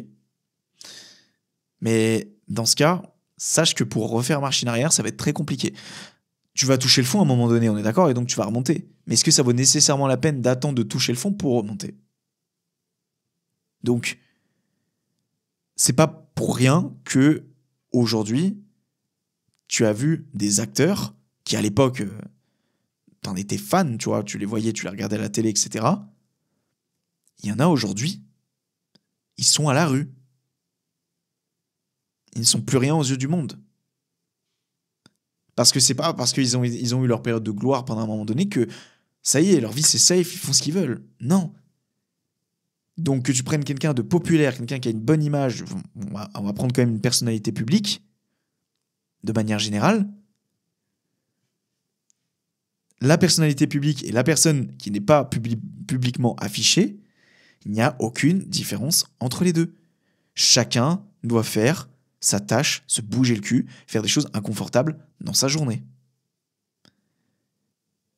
Mais dans ce cas, sache que pour refaire machine arrière, ça va être très compliqué. Tu vas toucher le fond à un moment donné, on est d'accord, et donc tu vas remonter. Mais est-ce que ça vaut nécessairement la peine d'attendre de toucher le fond pour remonter? Donc, c'est pas pour rien que aujourd'hui, tu as vu des acteurs qui à l'époque, t'en étais fan, tu vois, tu les voyais, tu les regardais à la télé, etc. Il y en a aujourd'hui, ils sont à la rue. Ils ne sont plus rien aux yeux du monde. Parce que c'est pas parce qu'ils ont eu leur période de gloire pendant un moment donné que ça y est, leur vie c'est safe, ils font ce qu'ils veulent. Non. Donc que tu prennes quelqu'un de populaire, quelqu'un qui a une bonne image, on va prendre quand même une personnalité publique, de manière générale. La personnalité publique et la personne qui n'est pas publiquement affichée, il n'y a aucune différence entre les deux. Chacun doit faire sa tâche, se bouger le cul, faire des choses inconfortables dans sa journée.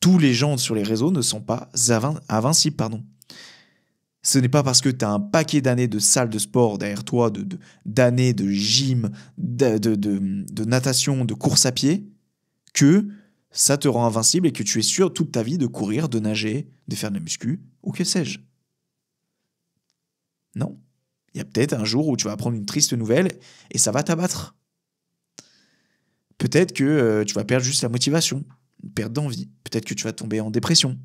Tous les gens sur les réseaux ne sont pas invincibles, pardon. Ce n'est pas parce que tu as un paquet d'années de salles de sport derrière toi, d'années de gym, de natation, de course à pied, que ça te rend invincible et que tu es sûr toute ta vie de courir, de nager, de faire de la muscu, ou que sais-je. Non. Il y a peut-être un jour où tu vas apprendre une triste nouvelle et ça va t'abattre. Peut-être que tu vas perdre juste la motivation, une perte d'envie. Peut-être que tu vas tomber en dépression.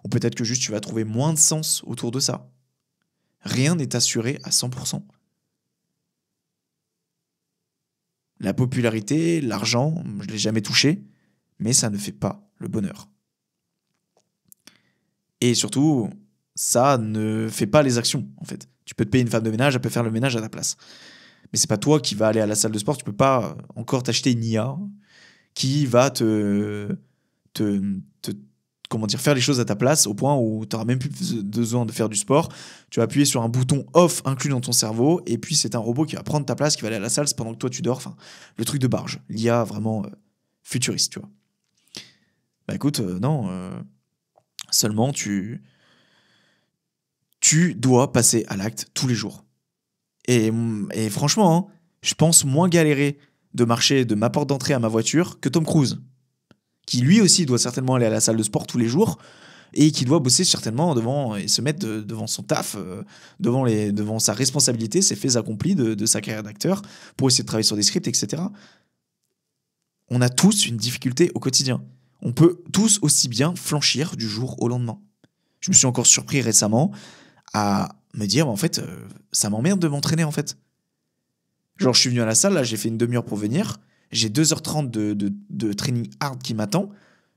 Ou peut-être que juste tu vas trouver moins de sens autour de ça. Rien n'est assuré à 100%. La popularité, l'argent, je ne l'ai jamais touché, mais ça ne fait pas le bonheur. Et surtout, ça ne fait pas les actions, en fait. Tu peux te payer une femme de ménage, elle peut faire le ménage à ta place. Mais c'est pas toi qui vas aller à la salle de sport, tu peux pas encore t'acheter une IA qui va te comment dire, faire les choses à ta place au point où tu n'auras même plus besoin de faire du sport. Tu vas appuyer sur un bouton off inclus dans ton cerveau et puis c'est un robot qui va prendre ta place, qui va aller à la salle pendant que toi tu dors. Enfin, le truc de barge. L'IA vraiment futuriste, tu vois. Bah écoute, non. Seulement, tu dois passer à l'acte tous les jours. Et franchement, hein, je pense moins galérer de marcher de ma porte d'entrée à ma voiture que Tom Cruise, qui lui aussi doit certainement aller à la salle de sport tous les jours et qui doit bosser certainement devant et se mettre devant son taf, devant sa responsabilité, ses faits accomplis de sa carrière d'acteur pour essayer de travailler sur des scripts, etc. On a tous une difficulté au quotidien. On peut tous aussi bien flanchir du jour au lendemain. Je me suis encore surpris récemment à me dire, en fait, ça m'emmerde de m'entraîner, en fait. Genre, je suis venu à la salle, là, j'ai fait une demi-heure pour venir, j'ai 2h30 de training hard qui m'attend,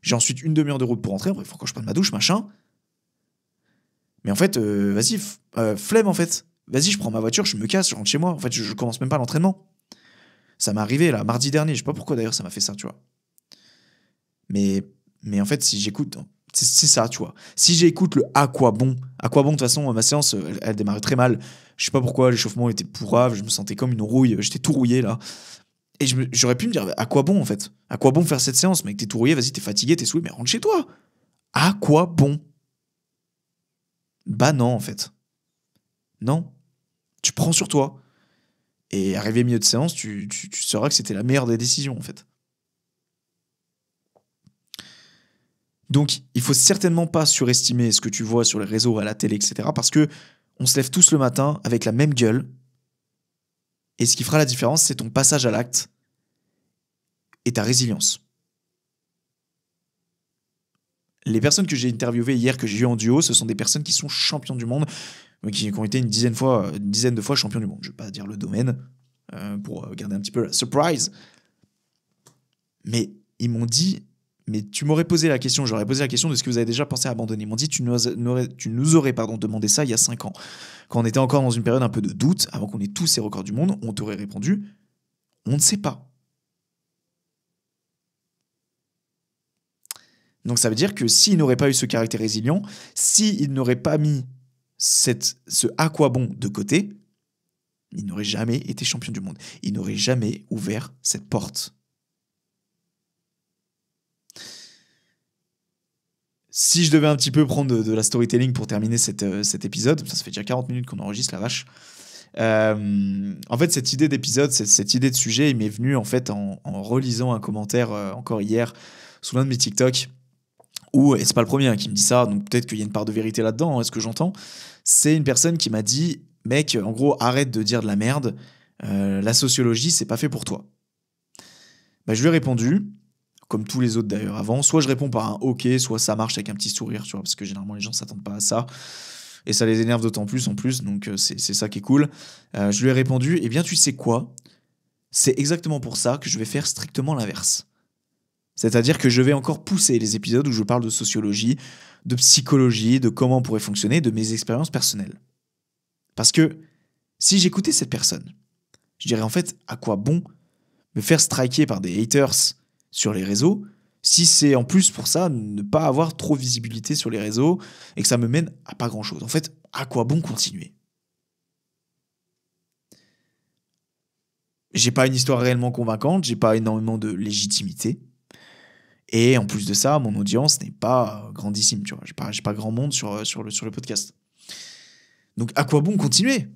j'ai ensuite une demi-heure de route pour rentrer, après, il faut que je prenne ma douche, machin. Mais en fait, vas-y, flemme, en fait. Vas-y, je prends ma voiture, je me casse, je rentre chez moi. En fait, je commence même pas l'entraînement. Ça m'est arrivé, là, mardi dernier, je sais pas pourquoi, d'ailleurs, ça m'a fait ça, tu vois. Mais en fait, si j'écoute... C'est ça, tu vois. Si j'écoute le à quoi bon, de toute façon, ma séance, elle démarrait très mal. Je sais pas pourquoi, l'échauffement était pourrave, je me sentais comme une rouille, j'étais tout rouillé là. Et j'aurais pu me dire, à quoi bon en fait? À quoi bon faire cette séance, mec? T'es tout rouillé, vas-y, t'es fatigué, t'es saoulé, mais rentre chez toi. À quoi bon? Bah non, en fait. Non. Tu prends sur toi. Et arrivé au milieu de séance, tu sauras que c'était la meilleure des décisions, en fait. Donc, il faut certainement pas surestimer ce que tu vois sur les réseaux, à la télé, etc. Parce que on se lève tous le matin avec la même gueule. Et ce qui fera la différence, c'est ton passage à l'acte et ta résilience. Les personnes que j'ai interviewées hier, que j'ai eues en duo, ce sont des personnes qui sont champions du monde, qui ont été une dizaine de fois champions du monde. Je ne vais pas dire le domaine, pour garder un petit peu la surprise. Mais ils m'ont dit, mais tu m'aurais posé la question, j'aurais posé la question de ce que vous avez déjà pensé à abandonner. Ils m'ont dit, tu nous aurais demandé ça il y a 5 ans. Quand on était encore dans une période un peu de doute, avant qu'on ait tous ces records du monde, on t'aurait répondu, on ne sait pas. Donc ça veut dire que s'il n'aurait pas eu ce caractère résilient, s'il n'aurait pas mis ce à quoi bon de côté, il n'aurait jamais été champion du monde. Il n'aurait jamais ouvert cette porte. Si je devais un petit peu prendre de la storytelling pour terminer cet épisode, ça fait déjà 40 minutes qu'on enregistre, la vache. En fait, cette idée d'épisode, cette idée de sujet, il m'est venu en fait en relisant un commentaire encore hier sous l'un de mes TikTok. Et c'est pas le premier qui me dit ça, donc peut-être qu'il y a une part de vérité là-dedans, ce que j'entends. C'est une personne qui m'a dit, mec, en gros, arrête de dire de la merde, la sociologie, c'est pas fait pour toi. Je lui ai répondu, comme tous les autres d'ailleurs avant, soit je réponds par un ok, soit ça marche avec un petit sourire, tu vois, parce que généralement les gens s'attendent pas à ça, et ça les énerve d'autant plus en plus, donc c'est ça qui est cool. Je lui ai répondu, eh bien tu sais quoi, c'est exactement pour ça que je vais faire strictement l'inverse. C'est-à-dire que je vais encore pousser les épisodes où je parle de sociologie, de psychologie, de comment on pourrait fonctionner, de mes expériences personnelles. Parce que si j'écoutais cette personne, je dirais en fait, à quoi bon me faire striker par des haters sur les réseaux si c'est en plus pour ça ne pas avoir trop de visibilité sur les réseaux et que ça me mène à pas grand-chose. En fait, à quoi bon continuer ? J'ai pas une histoire réellement convaincante, j'ai pas énormément de légitimité. Et en plus de ça, mon audience n'est pas grandissime, tu vois. J'ai pas grand monde sur le podcast. Donc, à quoi bon continuer ?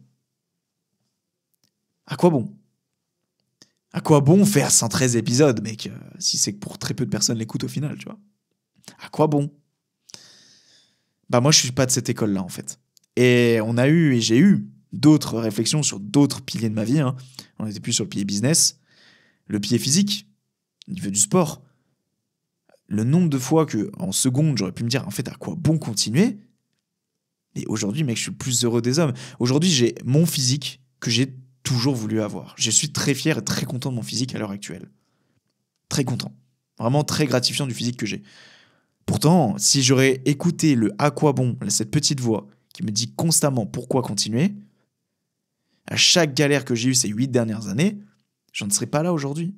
À quoi bon ? À quoi bon faire 113 épisodes, mec, si c'est que pour très peu de personnes l'écoutent au final, tu vois ? À quoi bon ? Moi, je suis pas de cette école-là, en fait. Et j'ai eu d'autres réflexions sur d'autres piliers de ma vie. On n'était plus sur le pilier business, le pilier physique, au niveau du sport. Le nombre de fois en seconde, j'aurais pu me dire, en fait, à quoi bon continuer ? Et aujourd'hui, mec, je suis le plus heureux des hommes. Aujourd'hui, j'ai mon physique que j'ai toujours voulu avoir. Je suis très fier et très content de mon physique à l'heure actuelle. Très content. Vraiment très gratifiant du physique que j'ai. Pourtant, si j'aurais écouté le à quoi bon, cette petite voix qui me dit constamment pourquoi continuer, à chaque galère que j'ai eue ces 8 dernières années, je ne serais pas là aujourd'hui.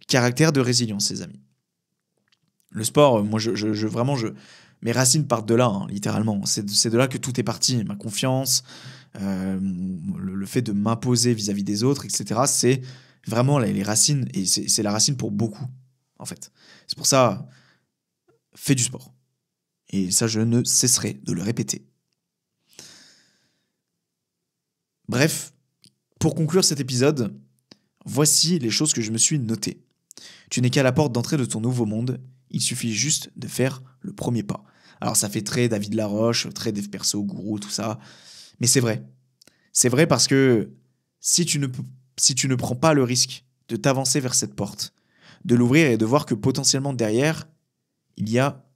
Caractère de résilience, les amis. Le sport, moi, mes racines partent de là, littéralement. C'est de là que tout est parti. Ma confiance, le fait de m'imposer vis-à-vis des autres, etc. C'est vraiment les racines, et c'est la racine pour beaucoup, en fait. C'est pour ça, fais du sport. Et ça, je ne cesserai de le répéter. Bref, pour conclure cet épisode, voici les choses que je me suis notées. Tu n'es qu'à la porte d'entrée de ton nouveau monde, il suffit juste de faire le premier pas. Alors ça fait très David Laroche, très dev perso, gourou, tout ça, mais c'est vrai. C'est vrai parce que si tu ne prends pas le risque de t'avancer vers cette porte, de l'ouvrir et de voir que potentiellement derrière, il y a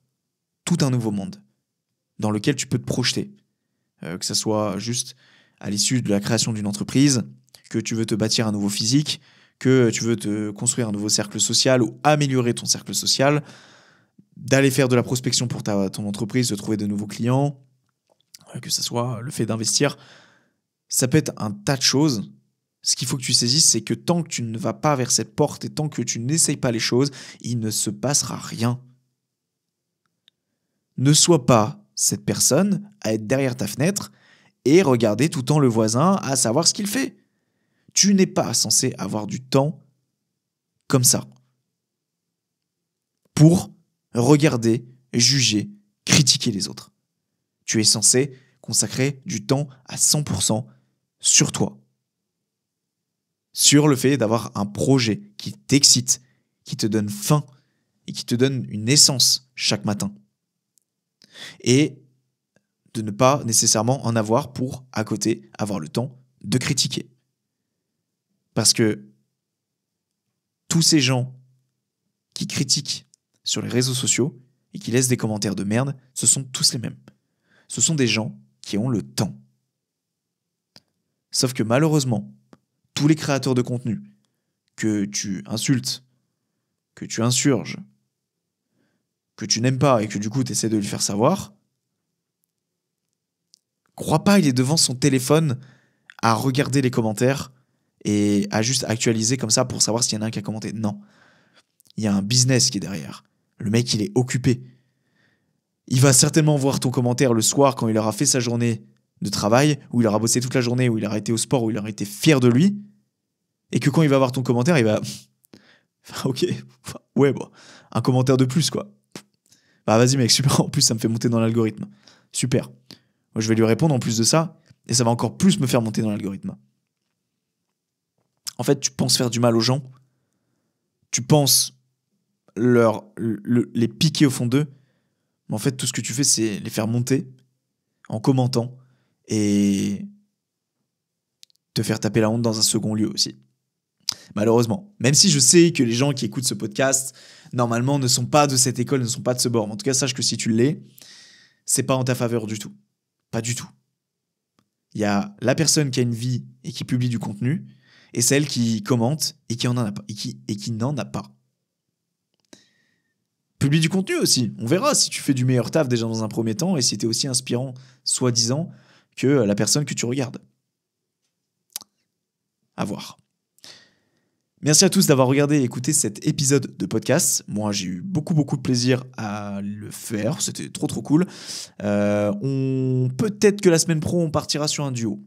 tout un nouveau monde dans lequel tu peux te projeter. Que ce soit juste à l'issue de la création d'une entreprise, que tu veux te bâtir un nouveau physique, que tu veux te construire un nouveau cercle social ou améliorer ton cercle social, d'aller faire de la prospection pour ton entreprise, de trouver de nouveaux clients, que ce soit le fait d'investir, ça peut être un tas de choses. Ce qu'il faut que tu saisisses, c'est que tant que tu ne vas pas vers cette porte et tant que tu n'essayes pas les choses, il ne se passera rien. Ne sois pas cette personne à être derrière ta fenêtre et regarder tout le temps le voisin à savoir ce qu'il fait. Tu n'es pas censé avoir du temps comme ça pour regarder, juger, critiquer les autres. Tu es censé consacrer du temps à 100% sur toi. Sur le fait d'avoir un projet qui t'excite, qui te donne faim et qui te donne une essence chaque matin. Et de ne pas nécessairement en avoir pour, à côté, avoir le temps de critiquer. Parce que tous ces gens qui critiquent sur les réseaux sociaux et qui laissent des commentaires de merde, ce sont tous les mêmes. Ce sont des gens qui ont le temps. Sauf que malheureusement, tous les créateurs de contenu que tu insultes, que tu insurges, que tu n'aimes pas et que du coup tu essaies de lui faire savoir, crois pas, il est devant son téléphone à regarder les commentaires et à juste actualiser comme ça pour savoir s'il y en a un qui a commenté. Non. Il y a un business qui est derrière. Le mec, il est occupé. Il va certainement voir ton commentaire le soir quand il aura fait sa journée de travail, où il aura bossé toute la journée, où il aura été au sport, où il aura été fier de lui, et que quand il va voir ton commentaire, il va... ok, ouais, bon, un commentaire de plus, quoi. Bah vas-y mec, super, en plus ça me fait monter dans l'algorithme. Super. Moi je vais lui répondre en plus de ça, et ça va encore plus me faire monter dans l'algorithme. En fait, tu penses faire du mal aux gens, tu penses les piquer au fond d'eux, mais en fait tout ce que tu fais c'est les faire monter en commentant et te faire taper la honte dans un second lieu aussi. Malheureusement. Même si je sais que les gens qui écoutent ce podcast, normalement, ne sont pas de cette école, ne sont pas de ce bord. En tout cas, sache que si tu l'es, c'est pas en ta faveur du tout. Pas du tout. Il y a la personne qui a une vie et qui publie du contenu, et celle qui commente et qui en a pas, et qui n'en a pas. Publie du contenu aussi. On verra si tu fais du meilleur taf déjà dans un premier temps et si tu es aussi inspirant, soi-disant, que la personne que tu regardes. À voir. Merci à tous d'avoir regardé et écouté cet épisode de podcast. Moi, j'ai eu beaucoup de plaisir à le faire. C'était trop cool. Peut-être que la semaine pro, on partira sur un duo.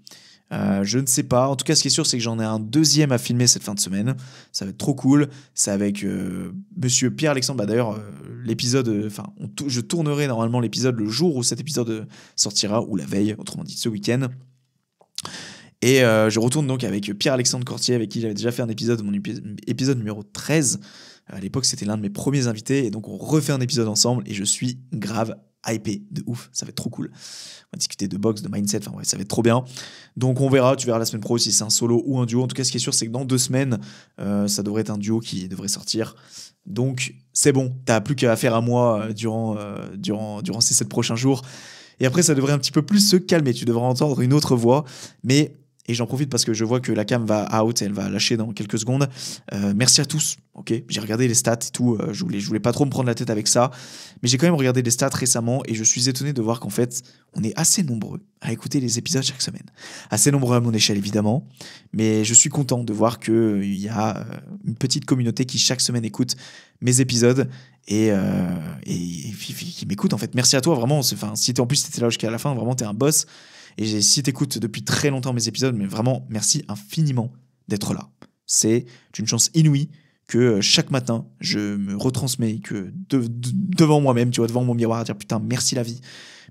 Je ne sais pas. En tout cas, ce qui est sûr, c'est que j'en ai un deuxième à filmer cette fin de semaine. Ça va être trop cool. C'est avec monsieur Pierre-Alexandre. D'ailleurs, l'épisode... je tournerai normalement l'épisode le jour où cet épisode sortira, ou la veille, autrement dit ce week-end. Et je retourne donc avec Pierre-Alexandre Cortier, avec qui j'avais déjà fait un épisode, mon épisode numéro 13. À l'époque, c'était l'un de mes premiers invités, et donc on refait un épisode ensemble, et je suis grave hypé de ouf. Ça va être trop cool. On va discuter de boxe, de mindset, enfin ouais, ça va être trop bien. Donc on verra, tu verras la semaine pro si c'est un solo ou un duo. En tout cas, ce qui est sûr, c'est que dans 2 semaines, ça devrait être un duo qui devrait sortir. Donc c'est bon, t'as plus qu'à faire à moi durant ces 7 prochains jours. Et après, ça devrait un petit peu plus se calmer. Tu devras entendre une autre voix, mais... Et j'en profite parce que je vois que la cam va out et elle va lâcher dans quelques secondes. Merci à tous. Ok, j'ai regardé les stats et tout. Je voulais pas trop me prendre la tête avec ça. Mais j'ai quand même regardé les stats récemment et je suis étonné de voir qu'en fait, on est assez nombreux à écouter les épisodes chaque semaine. Assez nombreux à mon échelle, évidemment. Mais je suis content de voir qu'il y a une petite communauté qui chaque semaine écoute mes épisodes et qui m'écoute en fait. Merci à toi, vraiment. Si en plus t'étais là jusqu'à la fin, vraiment, t'es un boss. Et si t'écoutes depuis très longtemps mes épisodes, mais vraiment, merci infiniment d'être là. C'est une chance inouïe que chaque matin, je me retransmets, que devant moi-même, tu vois, devant mon miroir, à dire putain, merci la vie.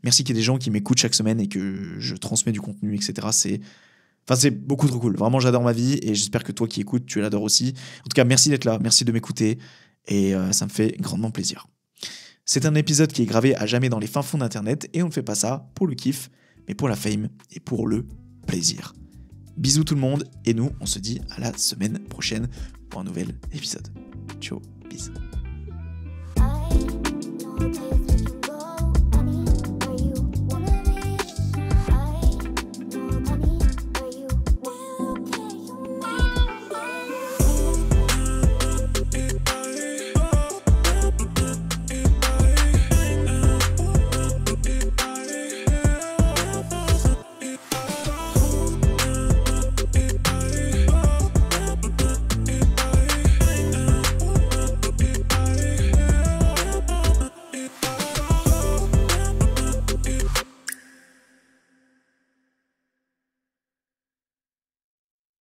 Merci qu'il y ait des gens qui m'écoutent chaque semaine et que je transmets du contenu, etc. C'est beaucoup trop cool. Vraiment, j'adore ma vie et j'espère que toi qui écoutes, tu l'adores aussi. En tout cas, merci d'être là, merci de m'écouter et ça me fait grandement plaisir. C'est un épisode qui est gravé à jamais dans les fins fonds d'Internet et on ne fait pas ça pour le kiff, mais pour la fame et pour le plaisir. Bisous tout le monde, et nous, on se dit à la semaine prochaine pour un nouvel épisode. Ciao, bisous.